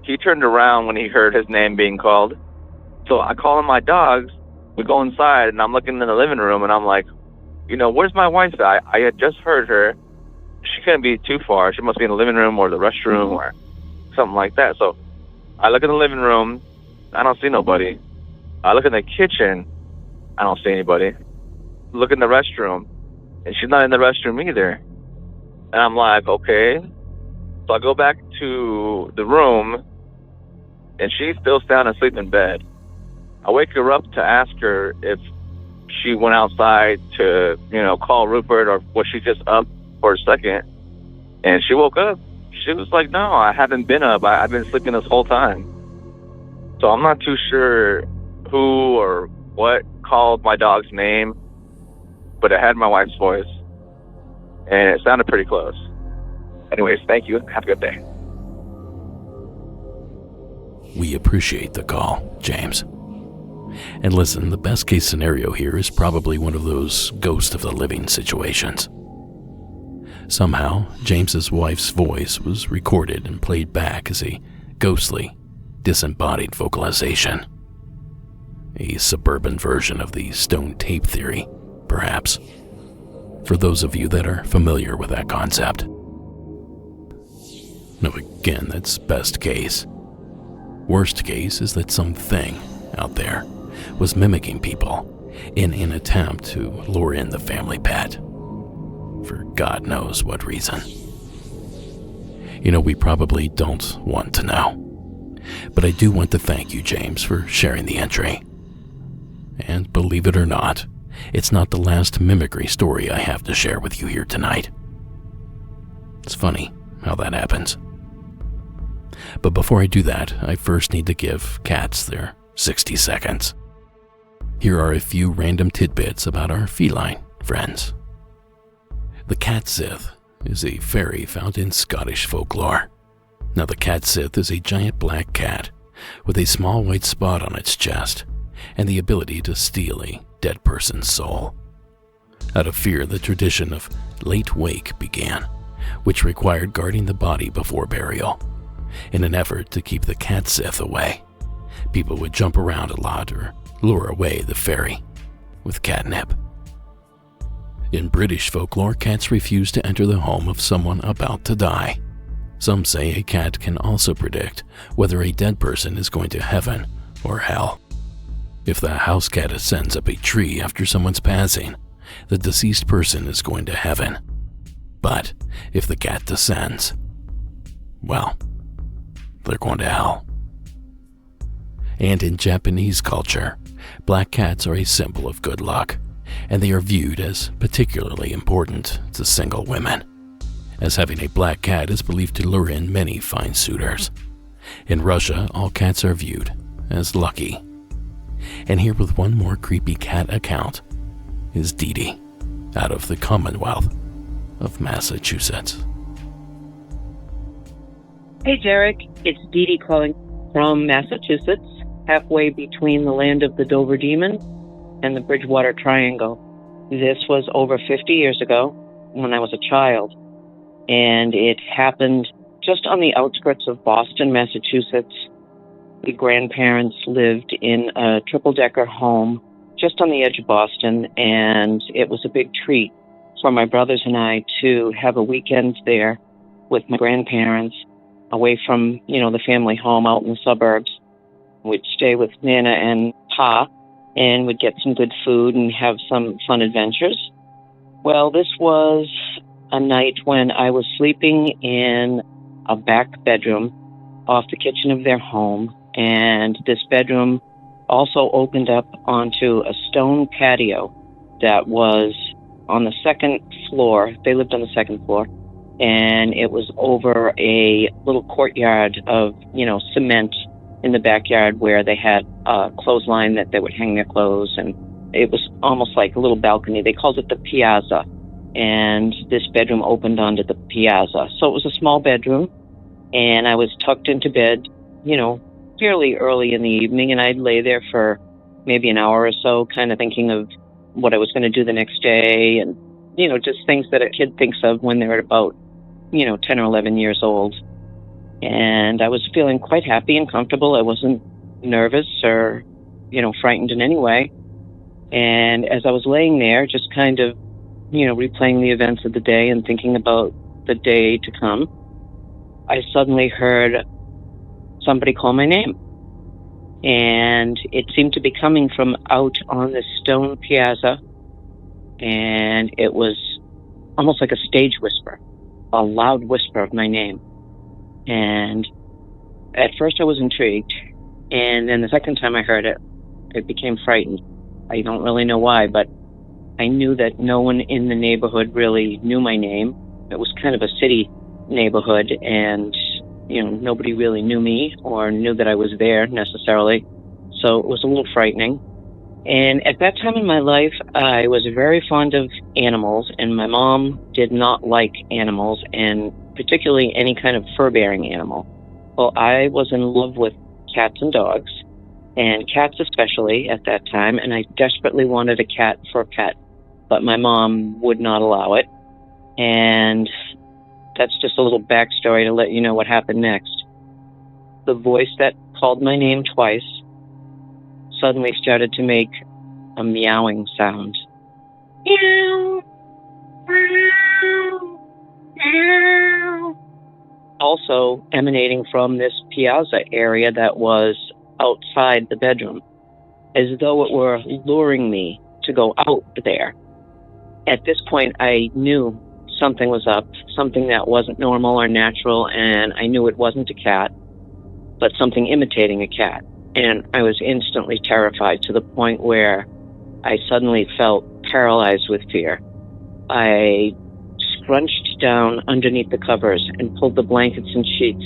He turned around when he heard his name being called. So I call him my dogs. We go inside, and I'm looking in the living room, and I'm like, where's my wife at? I had just heard her. She couldn't be too far. She must be in the living room or the restroom or something like that. So I look in the living room. I don't see nobody. I look in the kitchen. I don't see anybody. Look in the restroom, and she's not in the restroom either. And I'm like, okay. So I go back to the room, and she's still sound asleep in bed. I wake her up to ask her if she went outside to, call Rupert, or was she just up for a second. And she woke up. She was like, no, I haven't been up. I've been sleeping this whole time. So I'm not too sure who or what called my dog's name, but it had my wife's voice, and it sounded pretty close. Anyways, thank you. Have a good day. We appreciate the call, James. And listen, the best case scenario here is probably one of those ghost of the living situations. Somehow, James's wife's voice was recorded and played back as a ghostly, disembodied vocalization. A suburban version of the stone tape theory, perhaps, for those of you that are familiar with that concept. Now again, that's best case. Worst case is that something out there was mimicking people in an attempt to lure in the family pet, for God knows what reason. We probably don't want to know, but I do want to thank you, James, for sharing the entry. And believe it or not, it's not the last mimicry story I have to share with you here tonight. It's funny how that happens. But before I do that, I first need to give cats their 60 seconds. Here are a few random tidbits about our feline friends. The cat sith is a fairy found in Scottish folklore. Now, the cat sith is a giant black cat with a small white spot on its chest and the ability to steal a dead person's soul. Out of fear, the tradition of late wake began, which required guarding the body before burial. In an effort to keep the cat sith away, people would jump around a lot or lure away the fairy with catnip. In British folklore, cats refuse to enter the home of someone about to die. Some say a cat can also predict whether a dead person is going to heaven or hell. If the house cat ascends up a tree after someone's passing, the deceased person is going to heaven. But if the cat descends, well, they're going to hell. And in Japanese culture, black cats are a symbol of good luck, and they are viewed as particularly important to single women, as having a black cat is believed to lure in many fine suitors. In Russia, all cats are viewed as lucky. And here with one more creepy cat account is Dee Dee, out of the Commonwealth of Massachusetts. Hey, Derek. It's Dee Dee calling from Massachusetts, halfway between the land of the Dover Demon and the Bridgewater Triangle. This was over 50 years ago when I was a child, and it happened just on the outskirts of Boston, Massachusetts. The grandparents lived in a triple-decker home just on the edge of Boston, and it was a big treat for my brothers and I to have a weekend there with my grandparents, away from, the family home out in the suburbs. We'd stay with Nana and Pa, and we'd get some good food and have some fun adventures. Well, this was a night when I was sleeping in a back bedroom off the kitchen of their home, and this bedroom also opened up onto a stone patio that was on the second floor. They lived on the second floor, and it was over a little courtyard of, cement in the backyard where they had a clothesline that they would hang their clothes, and it was almost like a little balcony. They called it the piazza, and this bedroom opened onto the piazza. So it was a small bedroom, and I was tucked into bed, fairly early in the evening, and I'd lay there for maybe an hour or so, kind of thinking of what I was going to do the next day, and, just things that a kid thinks of when they're about, 10 or 11 years old. And I was feeling quite happy and comfortable. I wasn't nervous or, frightened in any way. And as I was laying there, just kind of, replaying the events of the day and thinking about the day to come, I suddenly heard somebody call my name. And it seemed to be coming from out on this stone piazza. And it was almost like a stage whisper, a loud whisper of my name. And at first I was intrigued. And then the second time I heard it, I became frightened. I don't really know why, but I knew that no one in the neighborhood really knew my name. It was kind of a city neighborhood, and nobody really knew me or knew that I was there necessarily. So it was a little frightening. And at that time in my life, I was very fond of animals, and my mom did not like animals, and particularly any kind of fur-bearing animal. Well, I was in love with cats and dogs, and cats especially at that time, and I desperately wanted a cat for a pet, but my mom would not allow it. And that's just a little backstory to let you know what happened next. The voice that called my name twice suddenly started to make a meowing sound. Meow, meow, meow. Also emanating from this piazza area that was outside the bedroom, as though it were luring me to go out there. At this point, I knew something was up, something that wasn't normal or natural, and I knew it wasn't a cat, but something imitating a cat. And I was instantly terrified to the point where I suddenly felt paralyzed with fear. I scrunched down underneath the covers and pulled the blankets and sheets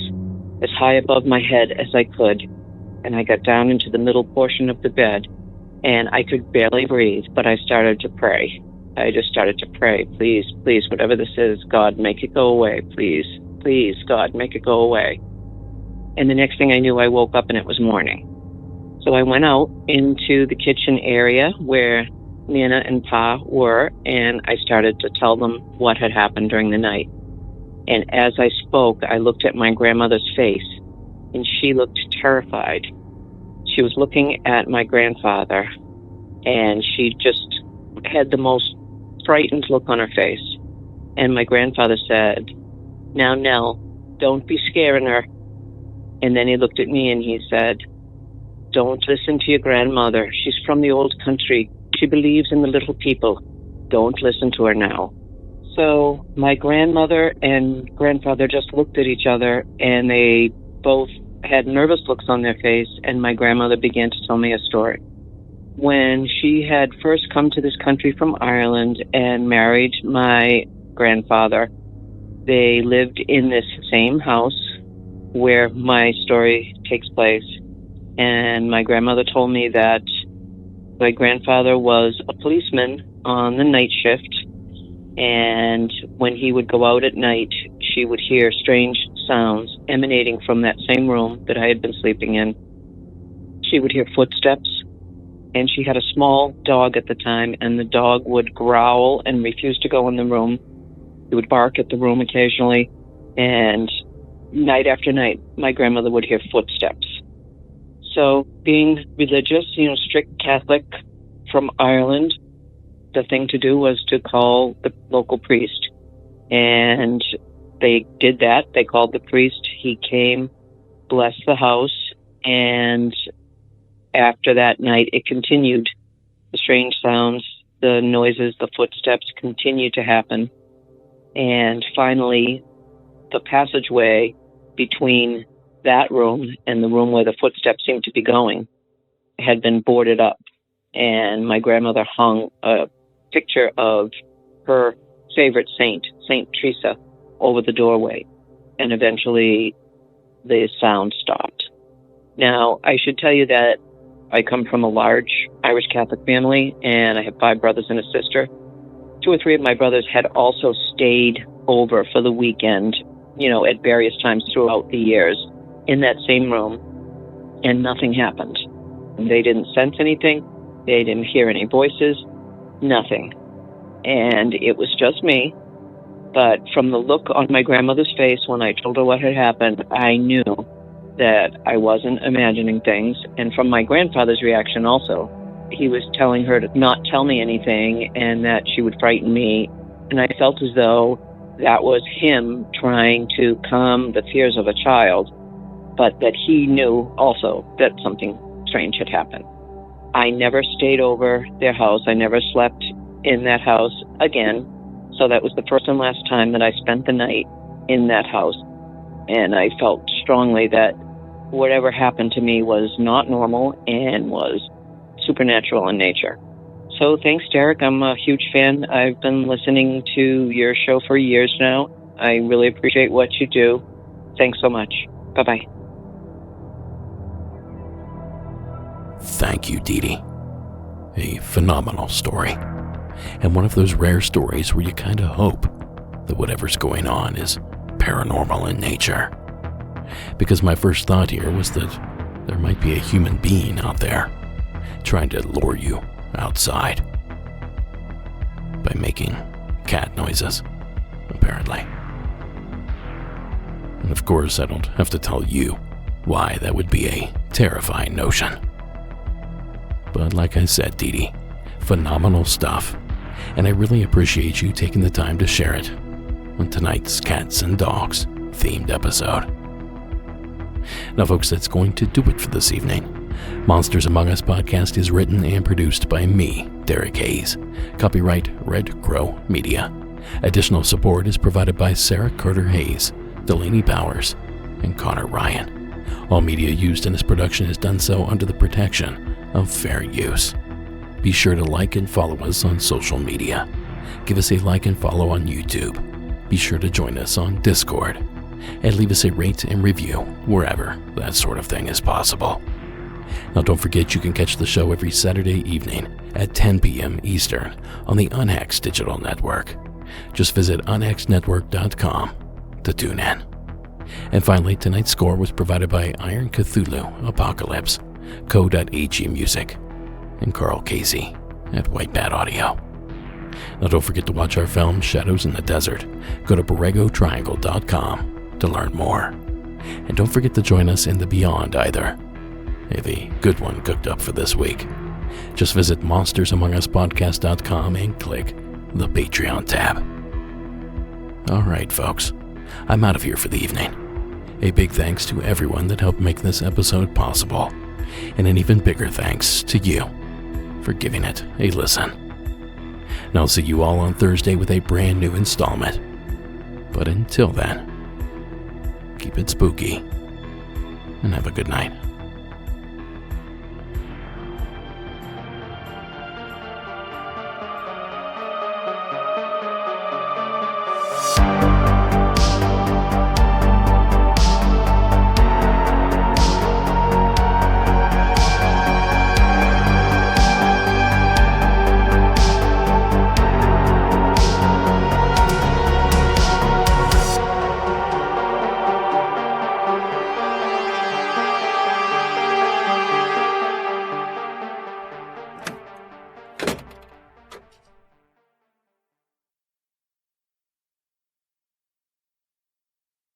as high above my head as I could, and I got down into the middle portion of the bed, and I could barely breathe, but I started to pray. I just started to pray, please, please, whatever this is, God, make it go away, please, please, God, make it go away. And the next thing I knew, I woke up and it was morning. So I went out into the kitchen area where Nana and Pa were, and I started to tell them what had happened during the night. And as I spoke, I looked at my grandmother's face, and she looked terrified. She was looking at my grandfather, and she just had the most frightened look on her face. And my grandfather said, "Now, Nell, don't be scaring her." And then he looked at me and he said, "Don't listen to your grandmother. She's from the old country. She believes in the little people. Don't listen to her now." So my grandmother and grandfather just looked at each other, and they both had nervous looks on their face, and my grandmother began to tell me a story. When she had first come to this country from Ireland and married my grandfather, they lived in this same house where my story takes place. And my grandmother told me that my grandfather was a policeman on the night shift, and when he would go out at night, she would hear strange sounds emanating from that same room that I had been sleeping in. She would hear footsteps, and she had a small dog at the time, and the dog would growl and refuse to go in the room. He would bark at the room occasionally, and night after night, my grandmother would hear footsteps. So being religious, strict Catholic from Ireland, the thing to do was to call the local priest. And they did that. They called the priest. He came, blessed the house, and after that night, it continued. The strange sounds, the noises, the footsteps continued to happen. And finally, the passageway between that room and the room where the footsteps seemed to be going had been boarded up. And my grandmother hung a picture of her favorite saint, Saint Teresa, over the doorway. And eventually the sound stopped. Now, I should tell you that I come from a large Irish Catholic family, and I have 5 brothers and a sister. 2 or 3 of my brothers had also stayed over for the weekend, at various times throughout the years in that same room, and nothing happened. They didn't sense anything. They didn't hear any voices, nothing. And it was just me. But from the look on my grandmother's face when I told her what had happened, I knew that I wasn't imagining things. And from my grandfather's reaction also, he was telling her to not tell me anything and that she would frighten me. And I felt as though that was him trying to calm the fears of a child, but that he knew also that something strange had happened. I never stayed over their house. I never slept in that house again. So that was the first and last time that I spent the night in that house. And I felt strongly that whatever happened to me was not normal and was supernatural in nature. So thanks, Derek. I'm a huge fan. I've been listening to your show for years now. I really appreciate what you do. Thanks so much. Bye-bye. Thank you, Dee Dee. A phenomenal story. And one of those rare stories where you kind of hope that whatever's going on is paranormal in nature. Because my first thought here was that there might be a human being out there trying to lure you outside by making cat noises, apparently. And of course, I don't have to tell you why that would be a terrifying notion. But like I said, Dee Dee, phenomenal stuff, and I really appreciate you taking the time to share it on tonight's Cats and Dogs themed episode. Now folks, that's going to do it for this evening. Monsters Among Us podcast is written and produced by me, Derek Hayes. Copyright Red Crow Media. Additional support is provided by Sarah Carter Hayes, Delaney Powers, and Connor Ryan. All media used in this production is done so under the protection of fair use. Be sure to like and follow us on social media. Give us a like and follow on YouTube. be sure to join us on Discord and leave us a rate and review wherever that sort of thing is possible. Now don't forget you can catch the show every Saturday evening at 10 p.m. Eastern on the Unhexed Digital Network. Just visit unhexednetwork.com to tune in. And finally, tonight's score was provided by Iron Cthulhu Apocalypse, Co.AG Music, and Carl Casey at White Bat Audio. Now don't forget to watch our film Shadows in the Desert. Go to BorregoTriangle.com to learn more. And don't forget to join us in the Beyond either. I have a good one cooked up for this week. Just visit monstersamonguspodcast.com and click the Patreon tab. Alright folks, I'm out of here for the evening. A big thanks to everyone that helped make this episode possible, and an even bigger thanks to you for giving it a listen. And I'll see you all on Thursday with a brand new installment. But until then, keep it spooky and have a good night.